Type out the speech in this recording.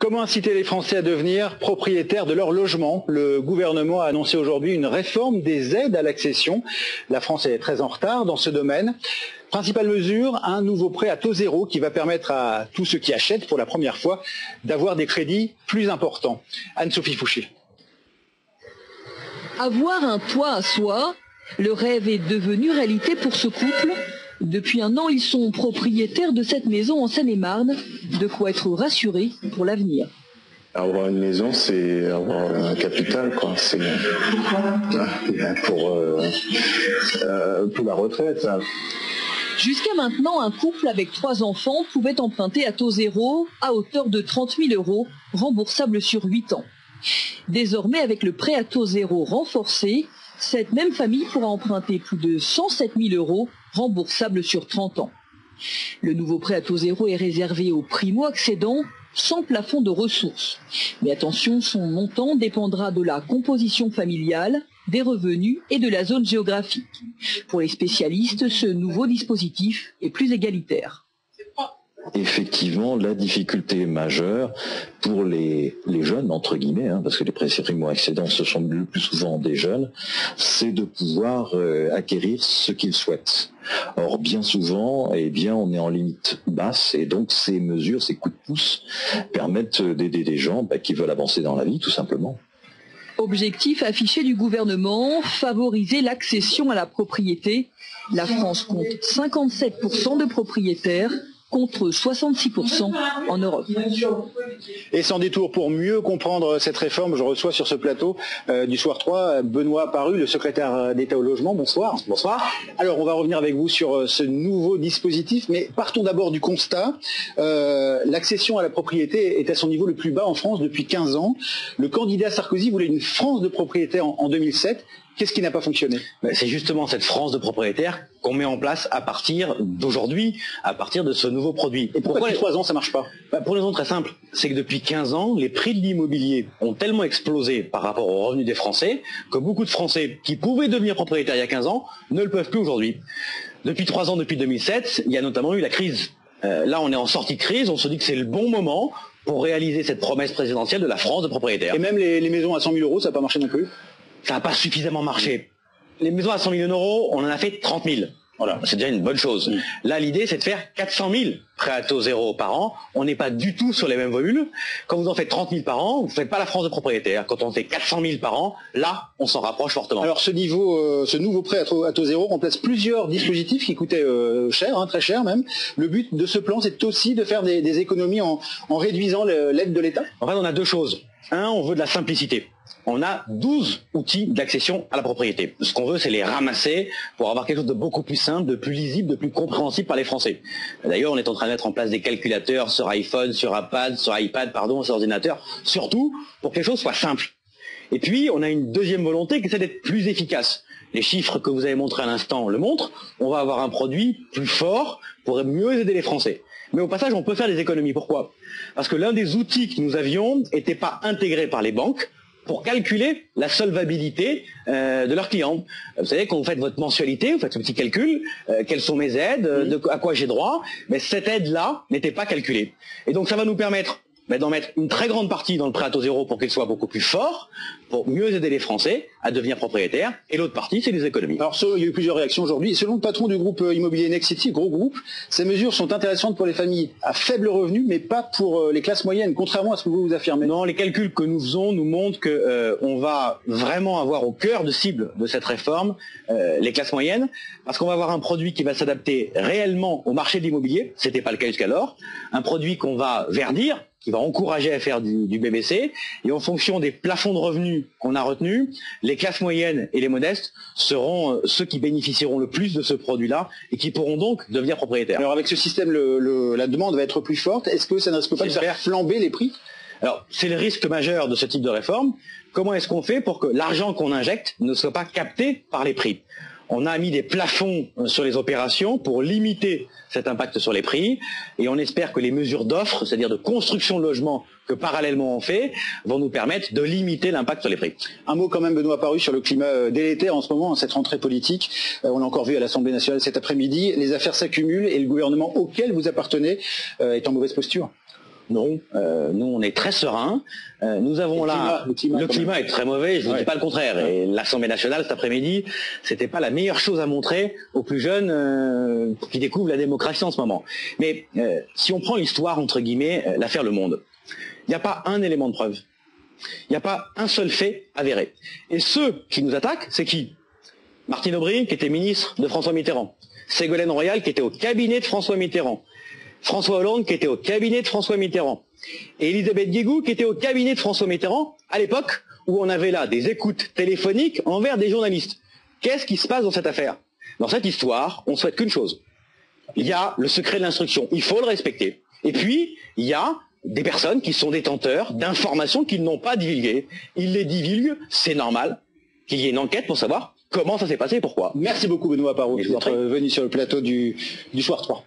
Comment inciter les Français à devenir propriétaires de leur logement? Le gouvernement a annoncé aujourd'hui une réforme des aides à l'accession. La France est très en retard dans ce domaine. Principale mesure, un nouveau prêt à taux zéro qui va permettre à tous ceux qui achètent pour la première fois d'avoir des crédits plus importants. Anne-Sophie Fouché. Avoir un toit à soi, le rêve est devenu réalité pour ce couple. Depuis un an, ils sont propriétaires de cette maison en Seine-et-Marne, de quoi être rassurés pour l'avenir. Avoir une maison, c'est avoir un capital, quoi. C'est pour la retraite. Jusqu'à maintenant, un couple avec 3 enfants pouvait emprunter à taux zéro à hauteur de 30 000 €, remboursable sur 8 ans. Désormais, avec le prêt à taux zéro renforcé, cette même famille pourra emprunter plus de 107 000 €, remboursable sur 30 ans. Le nouveau prêt à taux zéro est réservé aux primo-accédants, sans plafond de ressources. Mais attention, son montant dépendra de la composition familiale, des revenus et de la zone géographique. Pour les spécialistes, ce nouveau dispositif est plus égalitaire. Effectivement, la difficulté majeure pour les jeunes, entre guillemets, parce que les primo-accédants, ce sont le plus souvent des jeunes, c'est de pouvoir acquérir ce qu'ils souhaitent. Or, bien souvent, on est en limite basse, et donc ces mesures, ces coups de pouce, permettent d'aider des gens qui veulent avancer dans la vie, tout simplement. Objectif affiché du gouvernement, favoriser l'accession à la propriété. La France compte 57% de propriétaires, contre 66% en Europe. Et sans détour, pour mieux comprendre cette réforme, je reçois sur ce plateau du Soir 3 Benoît Paru, le secrétaire d'État au logement. Bonsoir. Bonsoir. Alors, on va revenir avec vous sur ce nouveau dispositif, mais partons d'abord du constat. L'accession à la propriété est à son niveau le plus bas en France depuis 15 ans. Le candidat Sarkozy voulait une France de propriétaires en 2007. Qu'est-ce qui n'a pas fonctionné? C'est justement cette France de propriétaires qu'on met en place à partir d'aujourd'hui, à partir de ce nouveau produit. Et pourquoi depuis 3 ans ça marche pas? Pour une raison très simple, c'est que depuis 15 ans, les prix de l'immobilier ont tellement explosé par rapport aux revenus des Français que beaucoup de Français qui pouvaient devenir propriétaires il y a 15 ans ne le peuvent plus aujourd'hui. Depuis 3 ans, depuis 2007, il y a notamment eu la crise. Là, on est en sortie de crise, on se dit que c'est le bon moment pour réaliser cette promesse présidentielle de la France de propriétaires. Et même les maisons à 100 000 €, ça n'a pas marché non plus? Ça n'a pas suffisamment marché. Les maisons à 100 millions d'euros, on en a fait 30 000. Voilà, c'est déjà une bonne chose. Là, l'idée, c'est de faire 400 000 prêts à taux zéro par an. On n'est pas du tout sur les mêmes volumes. Quand vous en faites 30 000 par an, vous ne faites pas la France de propriétaires. Quand on fait 400 000 par an, là, on s'en rapproche fortement. Alors, ce nouveau prêt à taux zéro remplace plusieurs dispositifs qui coûtaient cher, très cher même. Le but de ce plan, c'est aussi de faire des économies en réduisant l'aide de l'État. En fait, on a 2 choses. Un, on veut de la simplicité. On a 12 outils d'accession à la propriété. Ce qu'on veut, c'est les ramasser pour avoir quelque chose de beaucoup plus simple, de plus lisible, de plus compréhensible par les Français. D'ailleurs, on est en train de mettre en place des calculateurs sur iPhone, sur iPad, sur ordinateur, surtout pour que les choses soient simples. Et puis, on a une deuxième volonté qui est d'être plus efficace. Les chiffres que vous avez montrés à l'instant le montrent. On va avoir un produit plus fort pour mieux aider les Français. Mais au passage, on peut faire des économies. Pourquoi? Parce que l'un des outils que nous avions n'était pas intégré par les banques pour calculer la solvabilité de leurs clients. Vous savez, quand vous faites votre mensualité, vous faites ce petit calcul, quelles sont mes aides, à quoi j'ai droit, mais cette aide-là n'était pas calculée. Et donc ça va nous permettre d'en mettre une très grande partie dans le prêt à taux zéro pour qu'il soit beaucoup plus fort, pour mieux aider les Français à devenir propriétaires, et l'autre partie, c'est les économies. Alors, il y a eu plusieurs réactions aujourd'hui. Selon le patron du groupe immobilier Nexity, gros groupe, ces mesures sont intéressantes pour les familles à faible revenu, mais pas pour les classes moyennes, contrairement à ce que vous affirmez. Non, les calculs que nous faisons nous montrent qu'on va vraiment avoir au cœur de cible de cette réforme les classes moyennes, parce qu'on va avoir un produit qui va s'adapter réellement au marché de l'immobilier, c'était pas le cas jusqu'alors, un produit qu'on va verdir, qui va encourager à faire du BBC, et en fonction des plafonds de revenus qu'on a retenus, les classes moyennes et les modestes seront ceux qui bénéficieront le plus de ce produit-là et qui pourront donc devenir propriétaires. Alors avec ce système, la demande va être plus forte. Est-ce que ça ne risque pas de faire flamber les prix? Alors c'est le risque majeur de ce type de réforme. Comment est-ce qu'on fait pour que l'argent qu'on injecte ne soit pas capté par les prix? On a mis des plafonds sur les opérations pour limiter cet impact sur les prix, et on espère que les mesures d'offre, c'est-à-dire de construction de logements que parallèlement on fait, vont nous permettre de limiter l'impact sur les prix. Un mot quand même, Benoît Paru, sur le climat délétère en ce moment, cette rentrée politique. On l'a encore vu à l'Assemblée nationale cet après-midi. Les affaires s'accumulent et le gouvernement auquel vous appartenez est en mauvaise posture. Non, nous on est très sereins. Nous avons le climat est très mauvais, je ne dis pas le contraire. Et l'Assemblée nationale cet après-midi, c'était pas la meilleure chose à montrer aux plus jeunes qui découvrent la démocratie en ce moment. Mais si on prend l'histoire, entre guillemets, l'affaire Le Monde, il n'y a pas un élément de preuve. Il n'y a pas un seul fait avéré. Et ceux qui nous attaquent, c'est qui? Martine Aubry, qui était ministre de François Mitterrand. Ségolène Royal, qui était au cabinet de François Mitterrand. François Hollande, qui était au cabinet de François Mitterrand. Et Elisabeth Guégou, qui était au cabinet de François Mitterrand, à l'époque où on avait là des écoutes téléphoniques envers des journalistes. Qu'est-ce qui se passe dans cette affaire? Dans cette histoire, on souhaite qu'une chose. Il y a le secret de l'instruction. Il faut le respecter. Et puis, il y a des personnes qui sont détenteurs d'informations qu'ils n'ont pas divulguées. Ils les divulguent, c'est normal qu'il y ait une enquête pour savoir comment ça s'est passé et pourquoi. Merci beaucoup Benoît Aparo d'être venu sur le plateau du Soir 3.